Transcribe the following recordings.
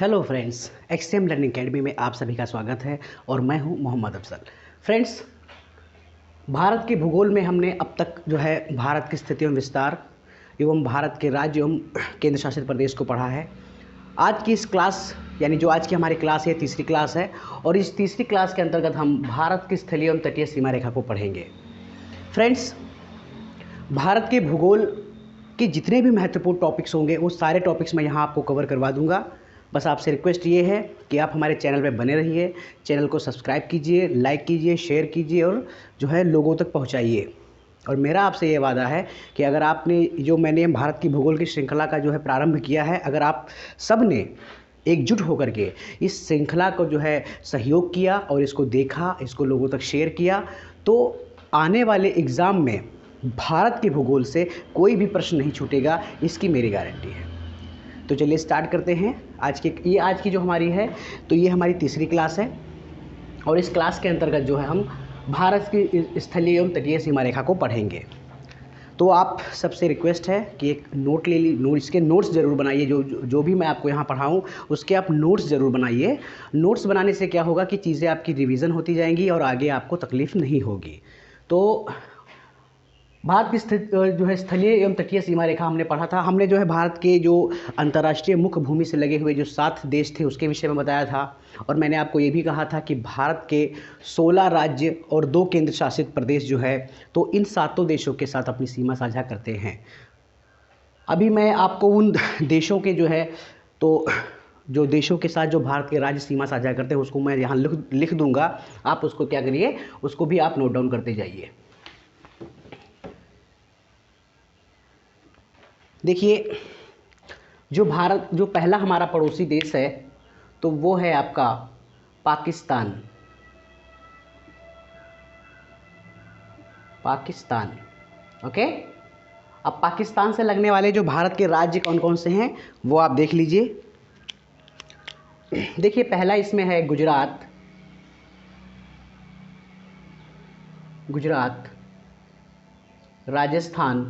Hello friends, XM learning academy में आप सभी का स्वागत है और मैं हूं मोहम्मद अफजल। फ्रेंड्स, भारत के भूगोल में हमने अब तक जो है भारत की स्थिति एवं विस्तार एवं भारत के राज्य एवं केंद्र शासित प्रदेश को पढ़ा है। आज की इस क्लास यानी जो आज की हमारी क्लास है, तीसरी क्लास है और इस तीसरी क्लास के अंतर्गत हम भारत की स्थलीय एवं तटीय सीमा रेखा को पढ़ेंगे। फ्रेंड्स, भारत के भूगोल के जितने भी महत्वपूर्ण टॉपिक्स होंगे वो सारे टॉपिक्स मैं यहाँ आपको कवर करवा दूंगा। बस आपसे रिक्वेस्ट ये है कि आप हमारे चैनल पे बने रहिए, चैनल को सब्सक्राइब कीजिए, लाइक कीजिए, शेयर कीजिए और जो है लोगों तक पहुँचाइए। और मेरा आपसे ये वादा है कि अगर आपने जो मैंने भारत की भूगोल की श्रृंखला का जो है प्रारंभ किया है, अगर आप सब ने एकजुट होकर के इस श्रृंखला को जो है सहयोग किया और इसको देखा, इसको लोगों तक शेयर किया, तो आने वाले एग्ज़ाम में भारत के भूगोल से कोई भी प्रश्न नहीं छूटेगा, इसकी मेरी गारंटी है। तो चलिए स्टार्ट करते हैं। आज की जो हमारी है, तो ये हमारी तीसरी क्लास है और इस क्लास के अंतर्गत जो है हम भारत की स्थलीय एवं तटीय सीमा रेखा को पढ़ेंगे। तो आप सबसे रिक्वेस्ट है कि एक नोट ले ली, इसके नोट्स ज़रूर बनाइए। जो भी मैं आपको यहाँ पढ़ाऊँ उसके आप नोट्स ज़रूर बनाइए। नोट्स बनाने से क्या होगा कि चीज़ें आपकी रिवीजन होती जाएंगी और आगे आपको तकलीफ़ नहीं होगी। तो भारत की जो है स्थलीय एवं तटीय सीमा रेखा हमने पढ़ा था। हमने जो है भारत के जो अंतर्राष्ट्रीय मुख्य भूमि से लगे हुए जो 7 देश थे उसके विषय में बताया था और मैंने आपको ये भी कहा था कि भारत के 16 राज्य और 2 केंद्र शासित प्रदेश जो है तो इन 7 देशों के साथ अपनी सीमा साझा करते हैं। अभी मैं आपको उन देशों के जो है तो जो देशों के साथ जो भारत के राज्य सीमा साझा करते हैं उसको मैं यहाँ लिख दूँगा। आप उसको क्या करिए, उसको भी आप नोट डाउन करते जाइए। देखिए, जो पहला हमारा पड़ोसी देश है तो वो है आपका पाकिस्तान। ओके। अब पाकिस्तान से लगने वाले जो भारत के राज्य कौन कौन से हैं वो आप देख लीजिए। देखिए, पहला इसमें है गुजरात, राजस्थान,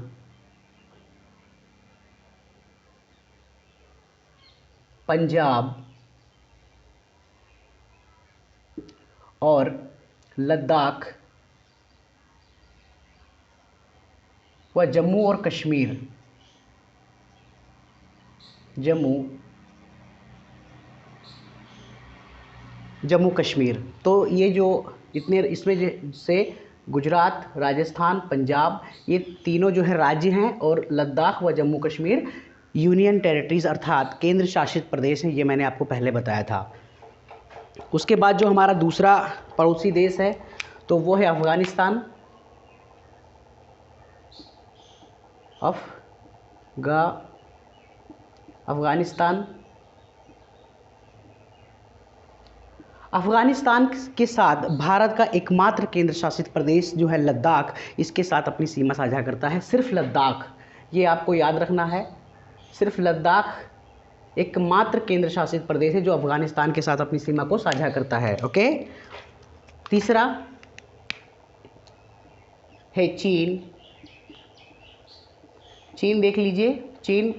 पंजाब और लद्दाख व जम्मू और कश्मीर। जम्मू कश्मीर। तो ये जो इतने इसमें से गुजरात, राजस्थान, पंजाब, ये तीनों जो है राज्य हैं और लद्दाख व जम्मू कश्मीर यूनियन टेरिटरीज अर्थात केंद्र शासित प्रदेश हैं। ये मैंने आपको पहले बताया था। उसके बाद जो हमारा दूसरा पड़ोसी देश है तो वो है अफ़गानिस्तान। अफ़गानिस्तान के साथ भारत का एकमात्र केंद्र शासित प्रदेश जो है लद्दाख, इसके साथ अपनी सीमा साझा करता है। सिर्फ लद्दाख, ये आपको याद रखना है, सिर्फ लद्दाख एकमात्र केंद्र शासित प्रदेश है जो अफ़गानिस्तान के साथ अपनी सीमा को साझा करता है। ओके। तीसरा है चीन देख लीजिए। चीन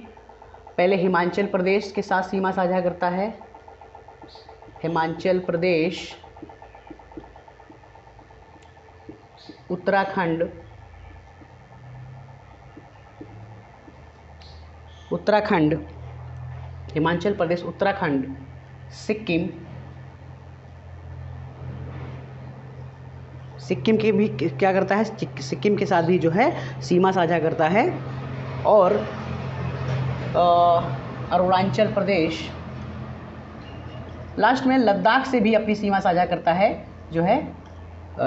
पहले हिमाचल प्रदेश के साथ सीमा साझा करता है। हिमाचल प्रदेश, उत्तराखंड, हिमाचल प्रदेश, उत्तराखंड, सिक्किम के भी क्या करता है, सिक्किम के साथ भी जो है सीमा साझा करता है। और अरुणाचल प्रदेश, लास्ट में लद्दाख से भी अपनी सीमा साझा करता है जो है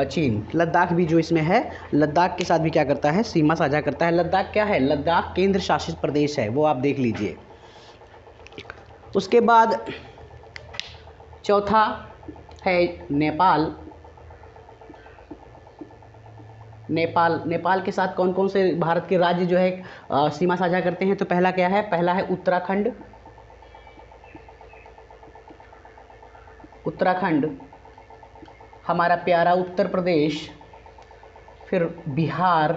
चीन। लद्दाख भी जो इसमें है, लद्दाख के साथ भी क्या करता है, सीमा साझा करता है। लद्दाख क्या है, लद्दाख केंद्र शासित प्रदेश है, वो आप देख लीजिए। उसके बाद चौथा है नेपाल के साथ कौन कौन से भारत के राज्य जो है सीमा साझा करते हैं। तो पहला क्या है, पहला है उत्तराखंड, हमारा प्यारा उत्तर प्रदेश, फिर बिहार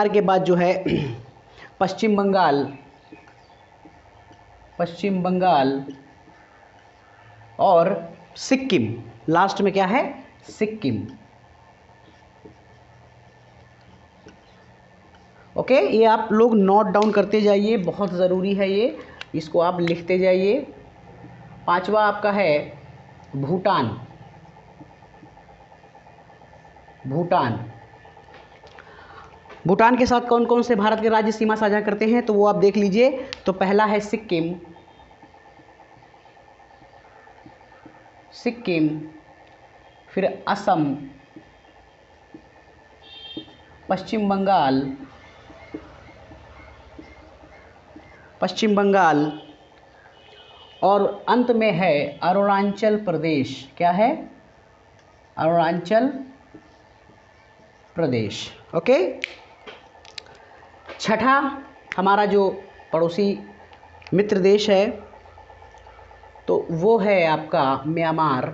के बाद जो है पश्चिम बंगाल, पश्चिम बंगाल और सिक्किम। लास्ट में क्या है? सिक्किम। ओके, ये आप लोग नोट डाउन करते जाइए, बहुत ज़रूरी है ये, इसको आप लिखते जाइए। पांचवा आपका है भूटान। भूटान, भूटान के साथ कौन कौन से भारत के राज्य सीमा साझा करते हैं, तो वो आप देख लीजिए। तो पहला है सिक्किम, सिक्किम, फिर असम, पश्चिम बंगाल, पश्चिम बंगाल और अंत में है अरुणाचल प्रदेश। क्या है? अरुणाचल प्रदेश। ओके, छठा हमारा जो पड़ोसी मित्र देश है तो वो है आपका म्यांमार।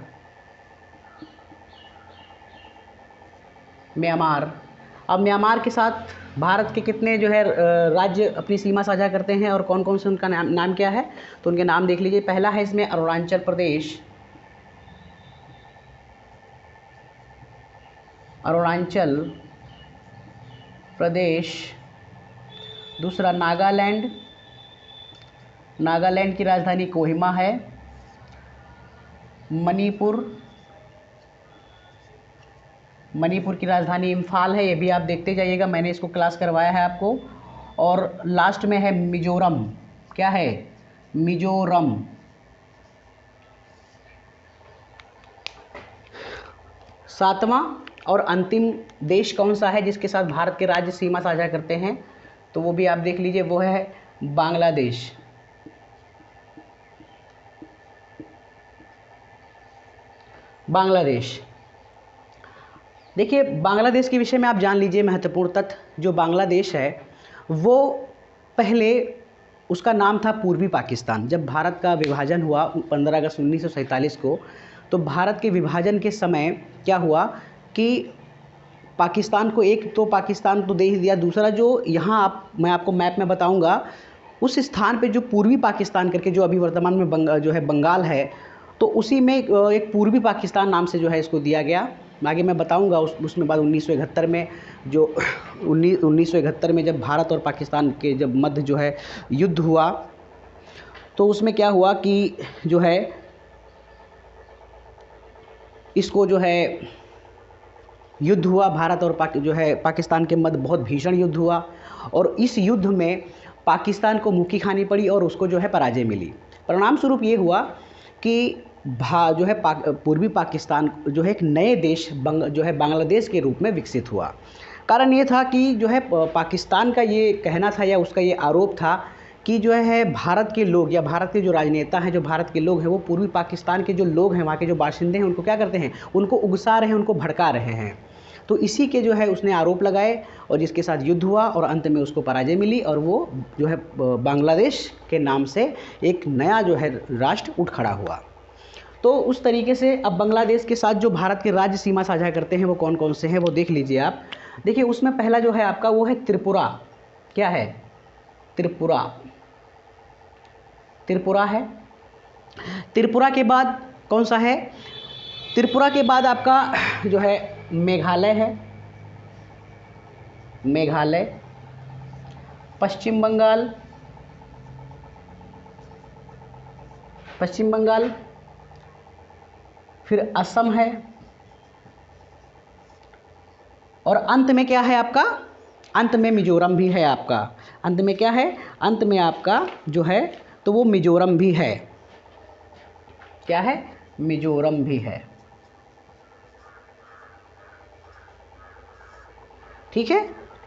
म्यांमार, अब म्यांमार के साथ भारत के कितने जो है राज्य अपनी सीमा साझा करते हैं और कौन कौन से, उनका नाम क्या है, तो उनके नाम देख लीजिए। पहला है इसमें अरुणाचल प्रदेश, अरुणाचल प्रदेश। दूसरा नागालैंड, नागालैंड की राजधानी कोहिमा है। मणिपुर, मणिपुर की राजधानी इम्फाल है, ये भी आप देखते जाइएगा, मैंने इसको क्लास करवाया है आपको। और लास्ट में है मिजोरम। क्या है? मिजोरम। सातवां और अंतिम देश कौन सा है जिसके साथ भारत के राज्य सीमा साझा करते हैं, तो वो भी आप देख लीजिए, वो है बांग्लादेश। बांग्लादेश, देखिए बांग्लादेश के विषय में आप जान लीजिए महत्वपूर्ण तथ्य। जो बांग्लादेश है वो पहले उसका नाम था पूर्वी पाकिस्तान। जब भारत का विभाजन हुआ 15 अगस्त 1947 को, तो भारत के विभाजन के समय क्या हुआ कि पाकिस्तान को एक तो पाकिस्तान तो दे ही दिया, दूसरा जो यहाँ मैं आपको मैप में बताऊँगा, उस स्थान पे जो पूर्वी पाकिस्तान करके जो अभी वर्तमान में जो है बंगाल है, तो उसी में एक पूर्वी पाकिस्तान नाम से जो है इसको दिया गया। आगे मैं बताऊंगा उसमें बाद 1971 में जो 1971 में जब भारत और पाकिस्तान के जब मध्य जो है युद्ध हुआ, तो उसमें क्या हुआ कि जो है इसको जो है युद्ध हुआ, भारत और जो है पाकिस्तान के मध्य बहुत भीषण युद्ध हुआ और इस युद्ध में पाकिस्तान को मुक्की खानी पड़ी और उसको जो है पराजय मिली। परिणाम स्वरूप ये हुआ कि जो है पूर्वी पाकिस्तान जो है एक नए देश जो है बांग्लादेश के रूप में विकसित हुआ। कारण ये था कि जो है पाकिस्तान का ये कहना था या उसका ये आरोप था कि जो है भारत के लोग या भारत के जो राजनेता हैं, जो भारत के लोग हैं, वो पूर्वी पाकिस्तान के जो लोग हैं, वहाँ के जो बाशिंदे हैं, उनको क्या करते हैं, उनको उकसा रहे हैं, उनको भड़का रहे हैं। तो इसी के जो है उसने आरोप लगाए और जिसके साथ युद्ध हुआ और अंत में उसको पराजय मिली और वो जो है बांग्लादेश के नाम से एक नया जो है राष्ट्र उठ खड़ा हुआ। तो उस तरीके से अब बांग्लादेश के साथ जो भारत के राज्य सीमा साझा करते हैं वो कौन कौन से हैं वो देख लीजिए आप। देखिए उसमें पहला जो है आपका वो है त्रिपुरा। क्या है? त्रिपुरा। त्रिपुरा है। त्रिपुरा के बाद कौन सा है? त्रिपुरा के बाद आपका जो है मेघालय है। मेघालय, पश्चिम बंगाल, पश्चिम बंगाल, फिर असम है और अंत में क्या है आपका? अंत में मिजोरम भी है आपका। अंत में क्या है? अंत में आपका जो है तो वो मिजोरम भी है। क्या है? मिजोरम भी है। ठीक है,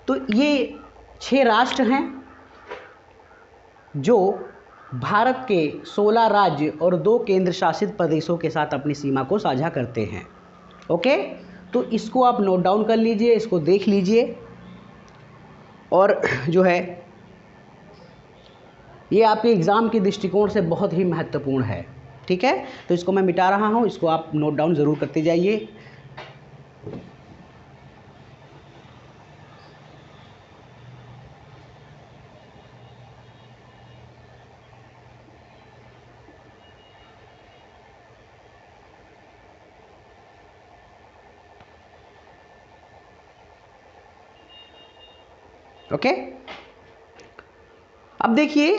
तो ये 6 राष्ट्र हैं जो भारत के 16 राज्य और 2 केंद्र शासित प्रदेशों के साथ अपनी सीमा को साझा करते हैं। ओके, तो इसको आप नोट डाउन कर लीजिए, इसको देख लीजिए और जो है ये आपके एग्ज़ाम के दृष्टिकोण से बहुत ही महत्वपूर्ण है। ठीक है, तो इसको मैं मिटा रहा हूँ, इसको आप नोट डाउन ज़रूर करते जाइए। ओके। अब देखिए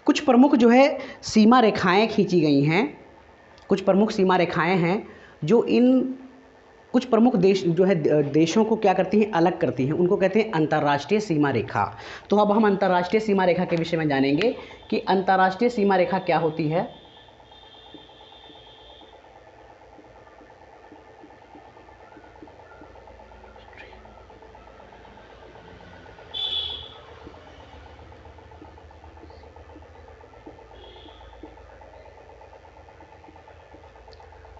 कुछ प्रमुख जो है सीमा रेखाएं खींची गई हैं, कुछ प्रमुख सीमा रेखाएं हैं जो इन कुछ प्रमुख देश जो है देशों को क्या करती हैं, अलग करती हैं, उनको कहते हैं अंतर्राष्ट्रीय सीमा रेखा। तो अब हम अंतर्राष्ट्रीय सीमा रेखा के विषय में जानेंगे कि अंतर्राष्ट्रीय सीमा रेखा क्या होती है।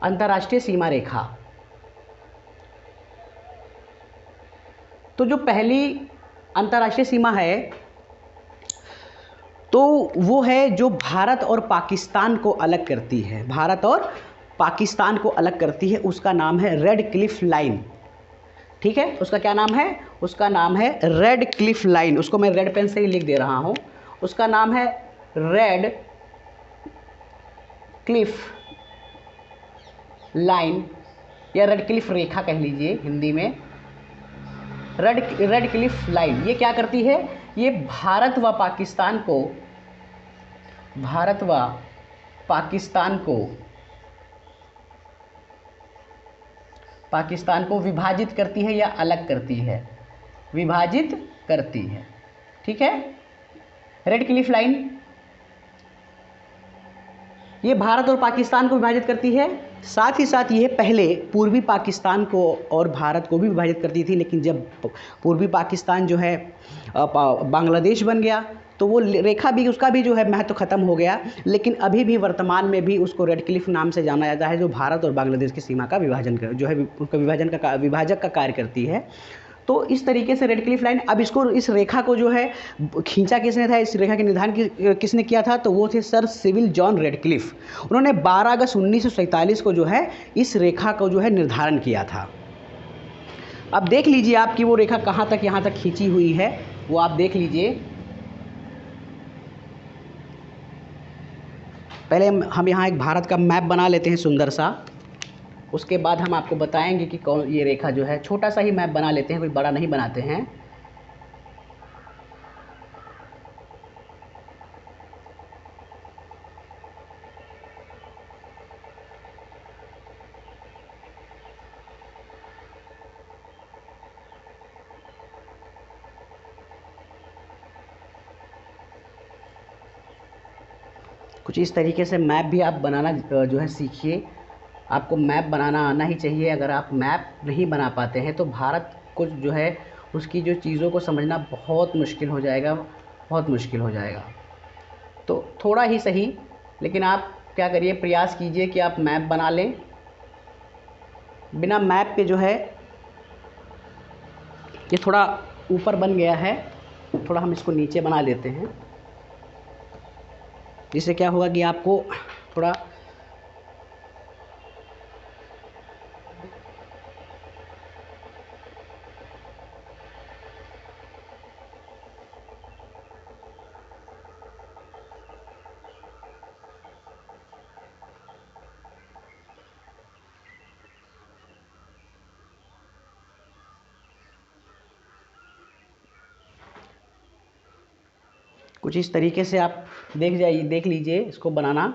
अंतर्राष्ट्रीय सीमा रेखा, तो जो पहली अंतर्राष्ट्रीय सीमा है तो वो है जो भारत और पाकिस्तान को अलग करती है, भारत और पाकिस्तान को अलग करती है, उसका नाम है रेड क्लिफ लाइन। ठीक है, उसका क्या नाम है, उसका नाम है रेड क्लिफ लाइन। उसको मैं रेड पेन से ही लिख दे रहा हूं, उसका नाम है रेड क्लिफ लाइन या रेड क्लिफ रेखा कह लीजिए हिंदी में। रेड क्लिफ लाइन ये क्या करती है, ये भारत व पाकिस्तान को विभाजित करती है या अलग करती है, विभाजित करती है। ठीक है, रेड क्लिफ लाइन ये भारत और पाकिस्तान को विभाजित करती है, साथ ही साथ ये पहले पूर्वी पाकिस्तान को और भारत को भी विभाजित करती थी, लेकिन जब पूर्वी पाकिस्तान जो है बांग्लादेश बन गया तो वो रेखा भी, उसका भी जो है महत्व खत्म हो गया। लेकिन अभी भी वर्तमान में भी उसको रेड क्लिफ नाम से जाना जाता है, जो भारत और बांग्लादेश की सीमा का विभाजन कर जो है उसका विभाजक का कार्य करती है। तो इस तरीके से रेड क्लिफ लाइन, अब इसको इस रेखा को जो है खींचा किसने था, इस रेखा के निर्धारण किसने किया था, तो वो थे sir Cyril John Radcliffe. उन्होंने 12 अगस्त 1947 को जो है इस रेखा को जो है निर्धारण किया था। अब देख लीजिए आपकी वो रेखा कहाँ तक यहाँ तक खींची हुई है, वो आप देख लीजिए। पहले हम यहाँ एक भारत का मैप बना लेते हैं सुंदर सा, उसके बाद हम आपको बताएंगे कि कौन ये रेखा जो है, छोटा सा ही मैप बना लेते हैं, कोई बड़ा नहीं बनाते हैं। कुछ इस तरीके से मैप भी आप बनाना जो है सीखिए। आपको मैप बनाना आना ही चाहिए। अगर आप मैप नहीं बना पाते हैं तो भारत को जो है उसकी जो चीज़ों को समझना बहुत मुश्किल हो जाएगा, बहुत मुश्किल हो जाएगा। तो थोड़ा ही सही, लेकिन आप क्या करिए, प्रयास कीजिए कि आप मैप बना लें। बिना मैप के जो है ये थोड़ा ऊपर बन गया है, थोड़ा हम इसको नीचे बना लेते हैं, जिससे क्या होगा कि आपको थोड़ा कुछ इस तरीके से आप देख लीजिए इसको बनाना।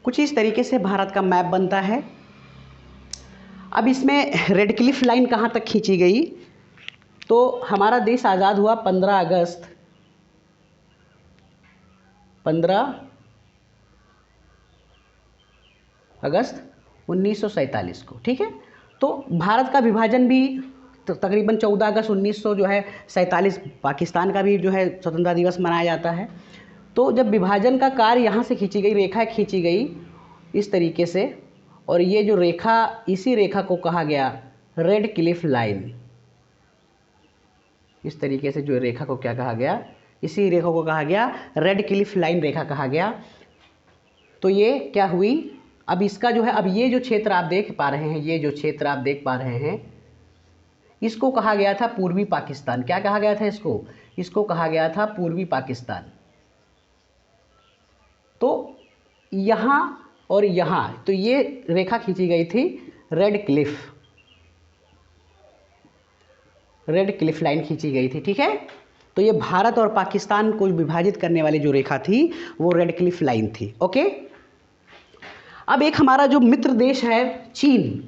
कुछ इस तरीके से भारत का मैप बनता है। अब इसमें रेड क्लिफ लाइन कहाँ तक खींची गई, तो हमारा देश आज़ाद हुआ 15 अगस्त 1947 को। ठीक है, तो भारत का विभाजन भी तो तकरीबन 14 अगस्त 1900 जो है 47 पाकिस्तान का भी जो है स्वतंत्रता दिवस मनाया जाता है। तो जब विभाजन का कार्य यहाँ से खींची गई, रेखा खींची गई इस तरीके से, और ये जो रेखा, इसी रेखा को कहा गया रेड क्लिफ लाइन। इस तरीके से जो रेखा को क्या कहा गया, इसी रेखा को कहा गया रेड क्लिफ लाइन रेखा कहा गया। तो ये क्या हुई, अब इसका जो है, अब ये जो क्षेत्र आप देख पा रहे हैं, ये जो क्षेत्र आप देख पा रहे हैं, इसको कहा गया था पूर्वी पाकिस्तान। क्या कहा गया था इसको? इसको कहा गया था पूर्वी पाकिस्तान। तो यहाँ और यहाँ, तो ये रेखा खींची गई थी रेड क्लिफ लाइन खींची गई थी, ठीक है। तो ये भारत और पाकिस्तान को विभाजित करने वाली जो रेखा थी वो रेड क्लिफ लाइन थी, ओके। अब एक हमारा जो मित्र देश है चीन,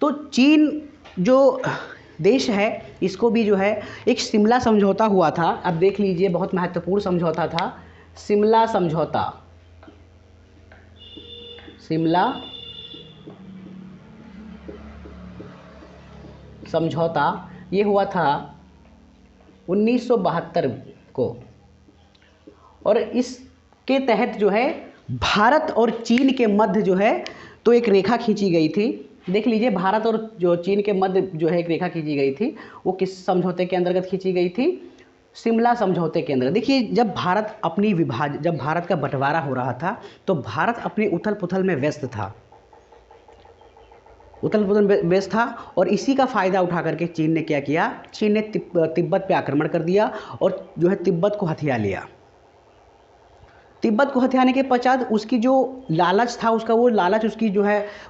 तो चीन जो देश है इसको भी जो है एक शिमला समझौता हुआ था। अब देख लीजिए, बहुत महत्वपूर्ण समझौता था, शिमला समझौता ये हुआ था 1972 को, और इसके तहत जो है भारत और चीन के मध्य जो है तो एक रेखा खींची गई थी। देख लीजिए, भारत और जो चीन के मध्य जो है एक रेखा खींची गई थी, वो किस समझौते के अंतर्गत खींची गई थी? शिमला समझौते के अंदर। देखिए, जब भारत का बंटवारा हो रहा था तो भारत अपनी उथल पुथल में व्यस्त था, और इसी का फ़ायदा उठा करके चीन ने क्या किया? चीन ने तिब्बत पे आक्रमण कर दिया और जो है तिब्बत को हथिया लिया। तिब्बत को हथियाने के पश्चात उसकी जो लालच था,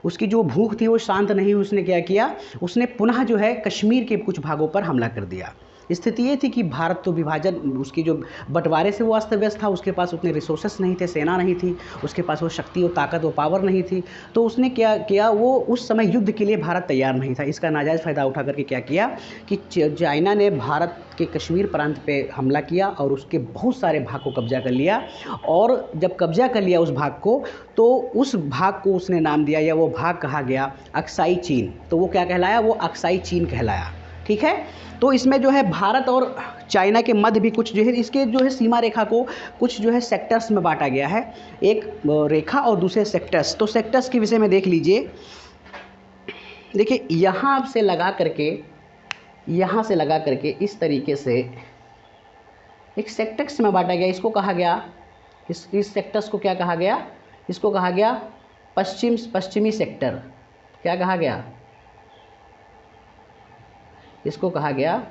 उसकी जो भूख थी वो शांत नहीं हुई। उसने क्या किया? उसने पुनः जो है कश्मीर के कुछ भागों पर हमला कर दिया। स्थिति ये थी कि भारत तो विभाजन, उसकी जो बंटवारे से वो अस्त व्यस्त था, उसके पास उतने रिसोर्सेस नहीं थे, सेना नहीं थी, उसके पास वो शक्ति, वो ताकत, वो पावर नहीं थी। तो उसने क्या किया? वो उस समय युद्ध के लिए भारत तैयार नहीं था। इसका नाजायज़ फ़ायदा उठा करके क्या किया कि चाइना ने भारत के कश्मीर प्रांत पे हमला किया और उसके बहुत सारे भाग को कब्जा कर लिया। और जब कब्जा कर लिया उस भाग को, तो उस भाग को उसने नाम दिया, या वो भाग कहा गया अक्साई चीन। तो वो क्या कहलाया? वो अक्साई चीन कहलाया, ठीक है। तो इसमें जो है भारत और चाइना के मध्य भी कुछ जो है, इसके जो है सीमा रेखा को कुछ जो है सेक्टर्स में बांटा गया है, एक रेखा और दूसरे सेक्टर्स। तो सेक्टर्स के विषय में देख लीजिए। देखिए, यहाँ से लगा करके इस तरीके से एक सेक्टर्स में बांटा गया। इसको कहा गया, इस सेक्टर्स को क्या कहा गया? इसको कहा गया पश्चिमी सेक्टर। क्या कहा गया? इसको कहा गया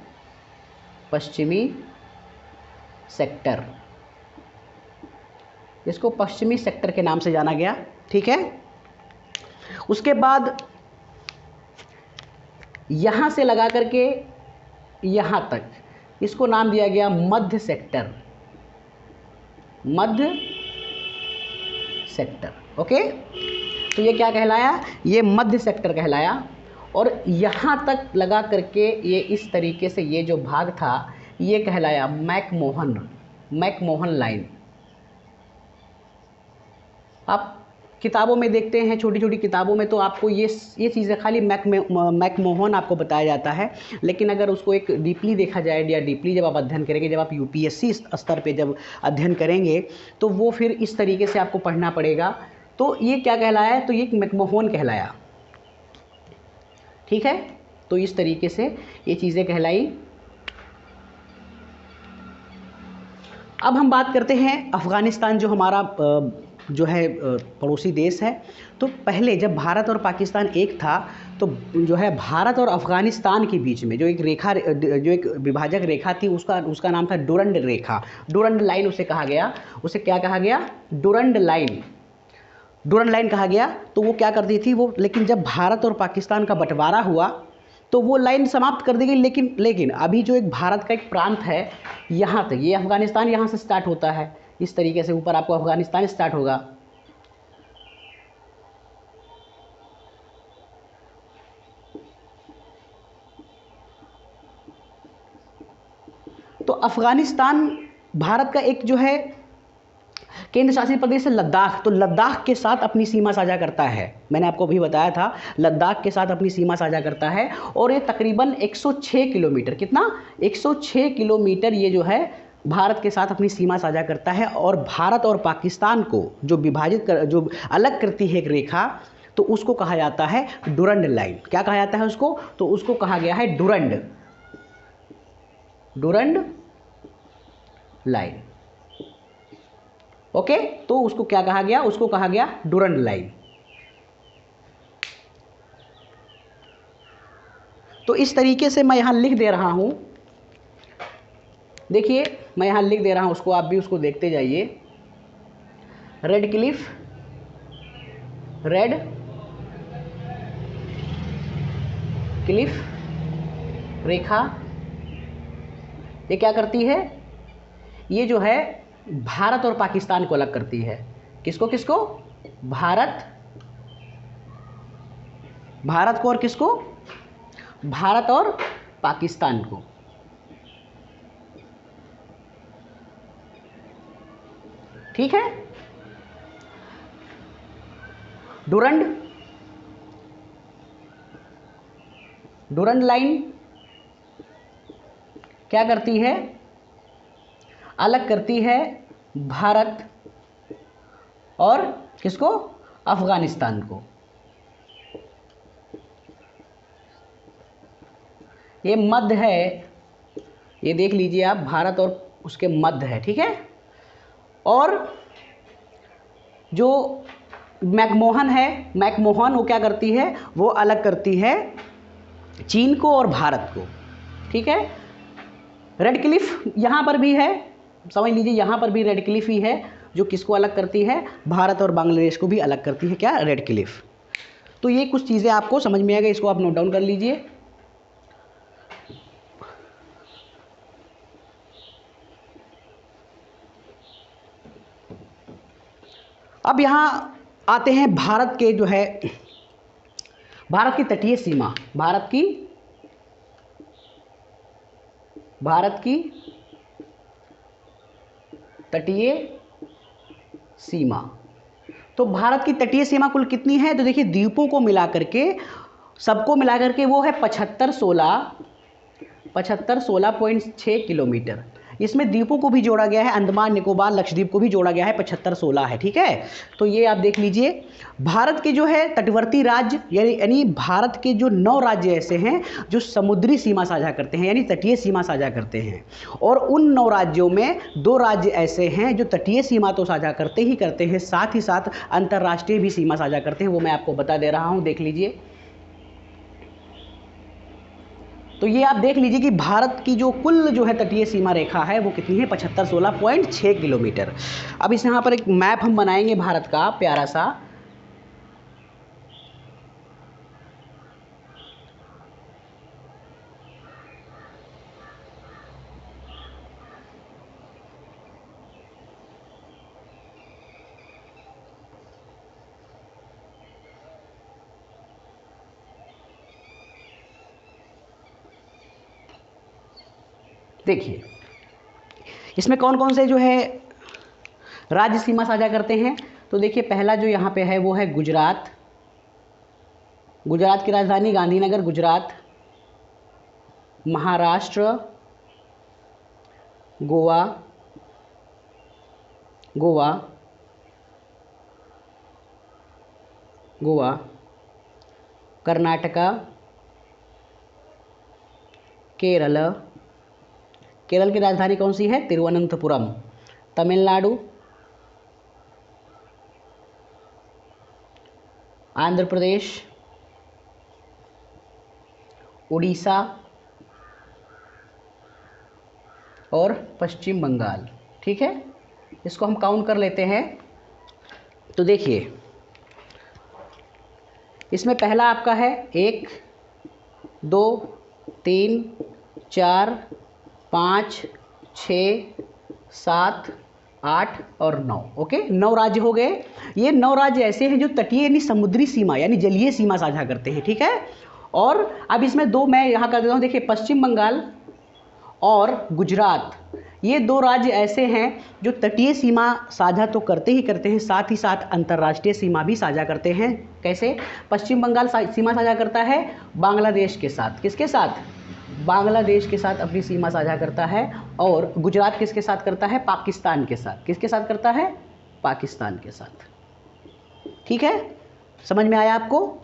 पश्चिमी सेक्टर। इसको पश्चिमी सेक्टर के नाम से जाना गया, ठीक है। उसके बाद यहाँ से लगा करके यहाँ तक, इसको नाम दिया गया मध्य सेक्टर, ओके। तो ये क्या कहलाया? ये मध्य सेक्टर कहलाया। और यहाँ तक लगा करके ये इस तरीके से ये जो भाग था ये कहलाया मैकमोहन लाइन। आप किताबों में देखते हैं, छोटी छोटी किताबों में, तो आपको ये चीज़ें खाली मैकमोहन आपको बताया जाता है। लेकिन अगर उसको एक डीपली देखा जाए, या डीपली जब आप अध्ययन करेंगे, जब आप यूपीएससी स्तर पे जब अध्ययन करेंगे, तो वो फिर इस तरीके से आपको पढ़ना पड़ेगा। तो ये क्या कहलाया? तो ये मैकमोहन कहलाया, ठीक है। तो इस तरीके से ये चीज़ें कहलाई। अब हम बात करते हैं अफ़गानिस्तान, जो हमारा जो है पड़ोसी देश है। तो पहले जब भारत और पाकिस्तान एक था, तो जो है भारत और अफ़गानिस्तान के बीच में जो एक विभाजक रेखा थी, उसका नाम था डुरंड रेखा। डुरंड लाइन उसे कहा गया। उसे क्या कहा गया? डुरंड लाइन कहा गया। तो वो क्या करती थी वो, लेकिन जब भारत और पाकिस्तान का बंटवारा हुआ तो वो लाइन समाप्त कर दी गई। लेकिन अभी जो एक भारत का एक प्रांत है, यहाँ तक, ये अफ़गानिस्तान यहाँ से स्टार्ट होता है, इस तरीके से ऊपर आपको अफ़गानिस्तान स्टार्ट होगा। तो अफ़गानिस्तान भारत का एक जो है केंद्र शासित प्रदेश है लद्दाख। तो लद्दाख के साथ अपनी सीमा साझा करता है। मैंने आपको अभी बताया था, लद्दाख के साथ अपनी सीमा साझा करता है। और ये तकरीबन 106 किलोमीटर, कितना? 106 किलोमीटर ये जो है भारत के साथ अपनी सीमा साझा करता है। और भारत और पाकिस्तान को जो अलग करती है एक रेखा, तो उसको कहा जाता है डुरंड लाइन। क्या कहा जाता है उसको? तो उसको कहा गया है डुरंड लाइन, ओके। तो उसको क्या कहा गया? उसको कहा गया डुरंड लाइन। तो इस तरीके से मैं यहाँ लिख दे रहा हूँ, देखिए मैं यहाँ लिख दे रहा हूँ उसको, आप भी उसको देखते जाइए। रेड क्लिफ रेखा ये क्या करती है, ये जो है भारत और पाकिस्तान को अलग करती है। किसको किसको, भारत को और किसको, भारत और पाकिस्तान को। ठीक है। डूरंड लाइन क्या करती है, अलग करती है भारत और किसको, अफगानिस्तान को। ये मध्य है, ये देख लीजिए आप, भारत और उसके मध्य है। ठीक है। और जो मैकमोहन वो क्या करती है, वो अलग करती है चीन को और भारत को। ठीक है। रेड क्लिफ यहाँ पर भी है, समझ लीजिए यहाँ पर भी रेड क्लिफ ही है जो किसको अलग करती है, भारत और बांग्लादेश को भी अलग करती है। क्या, रेड क्लिफ। तो ये कुछ चीज़ें आपको समझ में आ गई, इसको आप नोट डाउन कर लीजिए। अब यहाँ आते हैं भारत के जो है, भारत की तटीय सीमा, भारत की तटीय सीमा। तो भारत की तटीय सीमा कुल कितनी है, तो देखिए द्वीपों को मिलाकर के, सबको मिलाकर के वो है 7516.6 किलोमीटर। इसमें द्वीपों को भी जोड़ा गया है, अंडमान निकोबार लक्षद्वीप को भी जोड़ा गया है, 7516 है। ठीक है। तो ये आप देख लीजिए। भारत के जो है तटवर्ती राज्य, यानी भारत के जो 9 राज्य ऐसे हैं जो समुद्री सीमा साझा करते हैं, यानी तटीय सीमा साझा करते हैं। और उन 9 राज्यों में 2 राज्य ऐसे हैं जो तटीय सीमा तो साझा करते ही करते हैं, साथ ही साथ अंतर्राष्ट्रीय भी सीमा साझा करते हैं। वो मैं आपको बता दे रहा हूँ, देख लीजिए। तो ये आप देख लीजिए कि भारत की जो कुल जो है तटीय सीमा रेखा है वो कितनी है, 7516.6 किलोमीटर। अब इस यहाँ पर एक मैप हम बनाएंगे भारत का प्यारा सा। देखिए इसमें कौन कौन से जो है राज्य सीमा साझा करते हैं। तो देखिए पहला जो यहाँ पे है वो है गुजरात। गुजरात की राजधानी गांधीनगर, गुजरात। महाराष्ट्र, गोवा, कर्नाटका, केरल की राजधानी कौन सी है, तिरुवनंतपुरम। तमिलनाडु, आंध्र प्रदेश, उड़ीसा और पश्चिम बंगाल। ठीक है। इसको हम काउंट कर लेते हैं। तो देखिए इसमें पहला आपका है 1 2 3 4 5 6 7 8 और 9। ओके, 9 राज्य हो गए। ये 9 राज्य ऐसे हैं जो तटीय यानी समुद्री सीमा यानी जलीय सीमा साझा करते हैं। ठीक है। और अब इसमें 2 मैं यहाँ कर देता हूँ। देखिए पश्चिम बंगाल और गुजरात, ये 2 राज्य ऐसे हैं जो तटीय सीमा साझा तो करते ही करते हैं, साथ ही साथ अंतर्राष्ट्रीय सीमा भी साझा करते हैं। कैसे? पश्चिम बंगाल सीमा साझा करता है बांग्लादेश के साथ। किसके साथ? बांग्लादेश के साथ अपनी सीमा साझा करता है। और गुजरात किसके साथ करता है? पाकिस्तान के साथ। किसके साथ करता है? पाकिस्तान के साथ। ठीक है, समझ में आया आपको?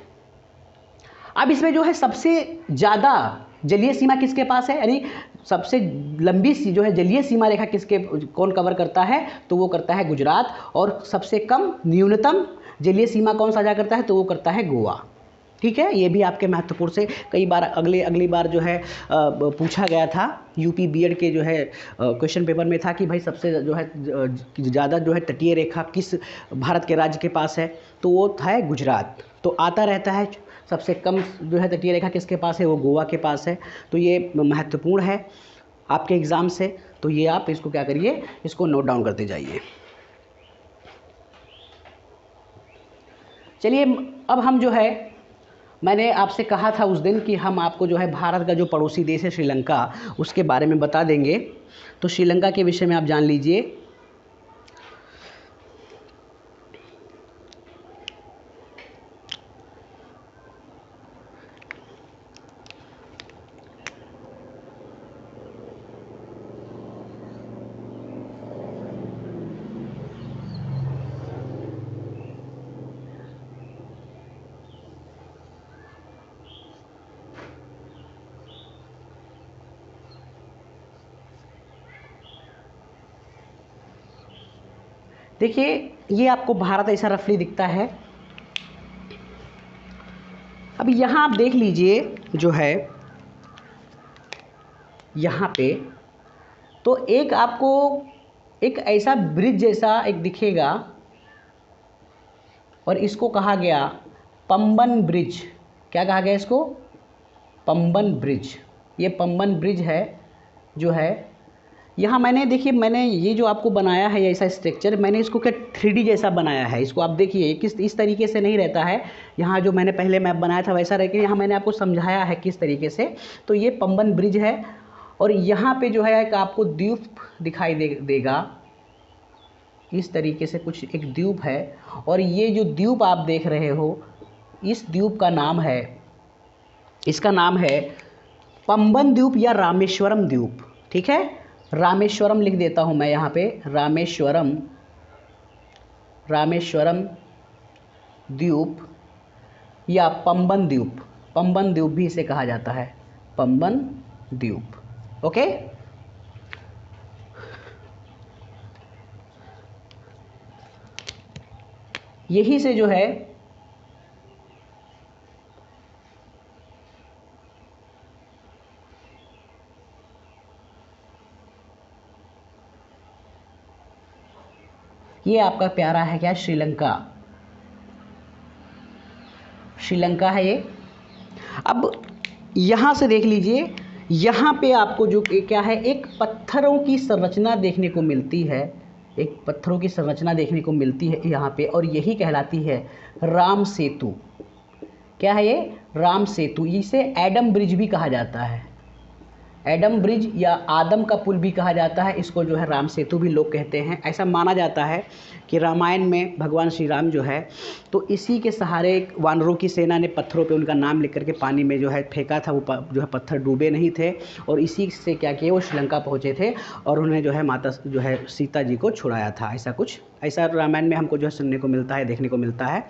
अब इसमें जो है सबसे ज़्यादा जलीय सीमा किसके पास है, यानी सबसे लंबी जो है जलीय सीमा रेखा किसके कौन कवर करता है? तो वो करता है गुजरात। और सबसे कम न्यूनतम जलीय सीमा कौन साझा करता है? तो वो करता है गोवा। ठीक है, ये भी आपके महत्वपूर्ण से कई बार अगली बार जो है पूछा गया था। यूपी बीएड के जो है क्वेश्चन पेपर में था कि भाई सबसे जो है ज़्यादा जो है तटीय रेखा किस भारत के राज्य के पास है, तो वो था गुजरात। तो आता रहता है सबसे कम जो है तटीय रेखा किसके पास है, वो गोवा के पास है। तो ये महत्वपूर्ण है आपके एग्ज़ाम से, तो ये आप इसको क्या करिए, इसको नोट डाउन करते जाइए। चलिए अब हम जो है, मैंने आपसे कहा था उस दिन कि हम आपको जो है भारत का जो पड़ोसी देश है श्रीलंका, उसके बारे में बता देंगे। तो श्रीलंका के विषय में आप जान लीजिए। देखिए ये आपको भारत ऐसा रफली दिखता है। अब यहाँ आप देख लीजिए जो है यहाँ पे, तो एक आपको एक ऐसा ब्रिज जैसा एक दिखेगा और इसको कहा गया पंबन ब्रिज। क्या कहा गया इसको, पंबन ब्रिज। ये पंबन ब्रिज है जो है यहाँ मैंने, देखिए मैंने ये जो आपको बनाया है ऐसा स्ट्रक्चर, मैंने इसको क्या 3D जैसा बनाया है। इसको आप देखिए किस इस तरीके से नहीं रहता है यहाँ, जो मैंने पहले मैप बनाया था वैसा रह के यहाँ मैंने आपको समझाया है किस तरीके से। तो ये पंबन ब्रिज है और यहाँ पे जो है एक आपको द्वीप दिखाई देगा, इस तरीके से कुछ एक द्वीप है। और ये जो द्वीप आप देख रहे हो, इस द्वीप का नाम है, इसका नाम है पंबन द्वीप या रामेश्वरम द्वीप। ठीक है, रामेश्वरम लिख देता हूँ मैं यहाँ पे, रामेश्वरम, रामेश्वरम द्वीप या पंबन द्वीप, पंबन द्वीप भी इसे कहा जाता है, पंबन द्वीप। ओके, यही से जो है ये आपका प्यारा है क्या, श्रीलंका, श्रीलंका है ये। अब यहाँ से देख लीजिए, यहाँ पे आपको जो क्या है, एक पत्थरों की संरचना देखने को मिलती है, एक पत्थरों की संरचना देखने को मिलती है यहाँ पे, और यही कहलाती है राम सेतु। क्या है ये, राम सेतु। इसे एडम ब्रिज भी कहा जाता है, एडम ब्रिज या आदम का पुल भी कहा जाता है, इसको जो है राम सेतु भी लोग कहते हैं। ऐसा माना जाता है कि रामायण में भगवान श्री राम जो है, तो इसी के सहारे वानरों की सेना ने पत्थरों पे उनका नाम लिख करके पानी में जो है फेंका था, वो जो है पत्थर डूबे नहीं थे, और इसी से क्या किए, वो श्रीलंका पहुँचे थे और उन्होंने जो है माता जो है सीता जी को छुड़ाया था। ऐसा कुछ, ऐसा रामायण में हमको जो है सुनने को मिलता है, देखने को मिलता है।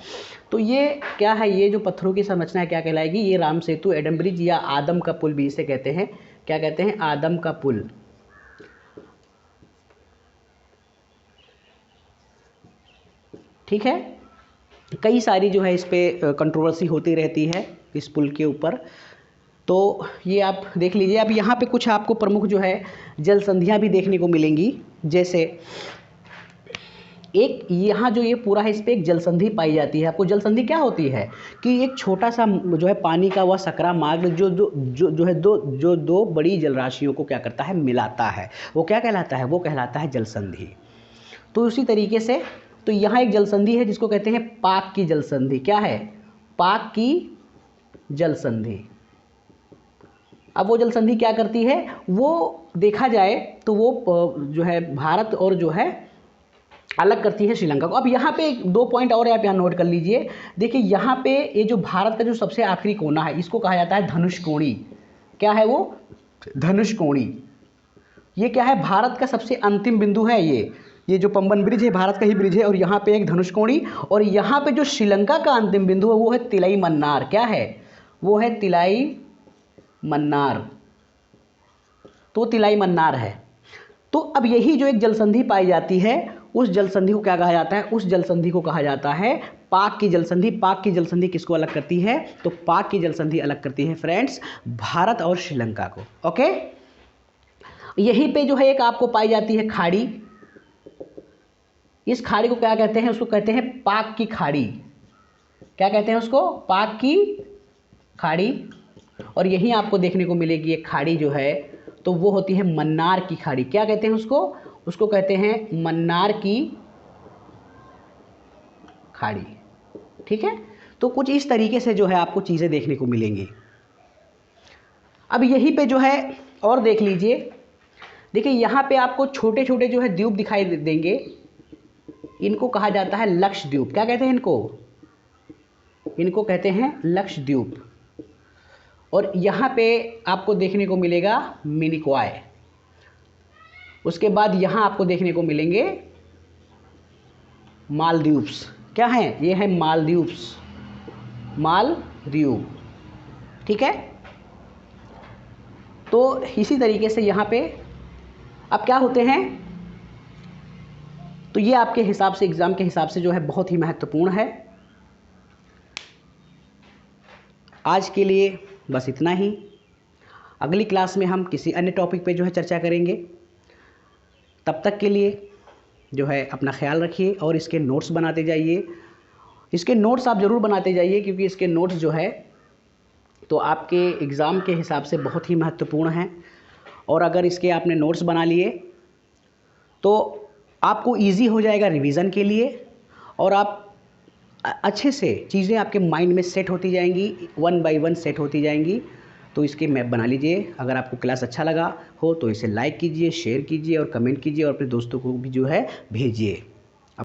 तो ये क्या है, ये जो पत्थरों की संरचना क्या कहलाएगी, ये राम सेतु, एडम ब्रिज या आदम का पुल भी इसे कहते हैं। क्या कहते हैं, आदम का पुल। ठीक है, कई सारी जो है इस पे कंट्रोवर्सी होती रहती है इस पुल के ऊपर, तो ये आप देख लीजिए। अब यहाँ पे कुछ आपको प्रमुख जो है जल संधियाँ भी देखने को मिलेंगी, जैसे एक यहाँ जो ये पूरा है इस पर एक जलसंधि पाई जाती है। आपको जलसंधि क्या होती है कि एक छोटा सा जो है पानी का वह सकरा मार्ग जो दो बड़ी जलराशियों को क्या करता है, मिलाता है, वो क्या कहलाता है, वो कहलाता है जलसंधि। तो उसी तरीके से तो यहाँ एक जलसंधि है जिसको कहते हैं पाक की जलसंधि। क्या है, पाक की जलसंधि। अब वो जलसंधि क्या करती है, वो देखा जाए तो वो जो है भारत और जो है अलग करती है श्रीलंका को। अब यहाँ पे 2 पॉइंट और आप यहाँ नोट कर लीजिए। देखिए यहाँ पे ये जो भारत का जो सबसे आखिरी कोना है, इसको कहा जाता है धनुषकोणी। क्या है वो, धनुषकोणी। ये क्या है, भारत का सबसे अंतिम बिंदु है। ये जो पंबन ब्रिज है भारत का ही ब्रिज है, और यहाँ पे एक धनुषकोणी, और यहाँ पे जो श्रीलंका का अंतिम बिंदु है वो है तिलाई मन्नार। क्या है, वो है तिलाई मन्नार। तो तिलाई मन्नार है। तो अब यही जो एक जलसंधि पाई जाती है, उस जलसंधि को क्या कहा जाता है, उस जलसंधि को कहा जाता है पाक की जलसंधि। पाक की जलसंधि किसको अलग करती है? तो पाक की जलसंधि अलग करती है फ्रेंड्स भारत और श्रीलंका को। ओके, यहीं पे जो है एक आपको पाई जाती है खाड़ी। इस खाड़ी को क्या कहते हैं? उसको कहते हैं पाक की खाड़ी। क्या कहते हैं उसको? पाक की खाड़ी। और यहीं आपको देखने को मिलेगी एक खाड़ी जो है, तो वो होती है मन्नार की खाड़ी। क्या कहते हैं उसको? उसको कहते हैं मन्नार की खाड़ी। ठीक है, तो कुछ इस तरीके से जो है आपको चीज़ें देखने को मिलेंगी। अब यहीं पे जो है और देख लीजिए, देखिए यहाँ पे आपको छोटे छोटे जो है द्वीप दिखाई देंगे। इनको कहा जाता है लक्षद्वीप। क्या कहते हैं इनको? इनको कहते हैं लक्षद्वीप। और यहाँ पे आपको देखने को मिलेगा मिनिकॉय। उसके बाद यहाँ आपको देखने को मिलेंगे मालदीव्स। क्या हैं? ये है मालदीव्स, मालदीव। ठीक है, तो इसी तरीके से यहाँ पे अब क्या होते हैं, तो ये आपके हिसाब से, एग्ज़ाम के हिसाब से जो है बहुत ही महत्वपूर्ण है। आज के लिए बस इतना ही। अगली क्लास में हम किसी अन्य टॉपिक पे जो है चर्चा करेंगे। तब तक के लिए जो है अपना ख्याल रखिए और इसके नोट्स बनाते जाइए। इसके नोट्स आप ज़रूर बनाते जाइए, क्योंकि इसके नोट्स जो है तो आपके एग्ज़ाम के हिसाब से बहुत ही महत्वपूर्ण हैं। और अगर इसके आपने नोट्स बना लिए तो आपको इजी हो जाएगा रिवीज़न के लिए, और आप अच्छे से चीज़ें आपके माइंड में सेट होती जाएंगी, 1 बाय 1 सेट होती जाएंगी। तो इसके मैप बना लीजिए। अगर आपको क्लास अच्छा लगा हो तो इसे लाइक कीजिए, शेयर कीजिए और कमेंट कीजिए, और अपने दोस्तों को भी जो है भेजिए।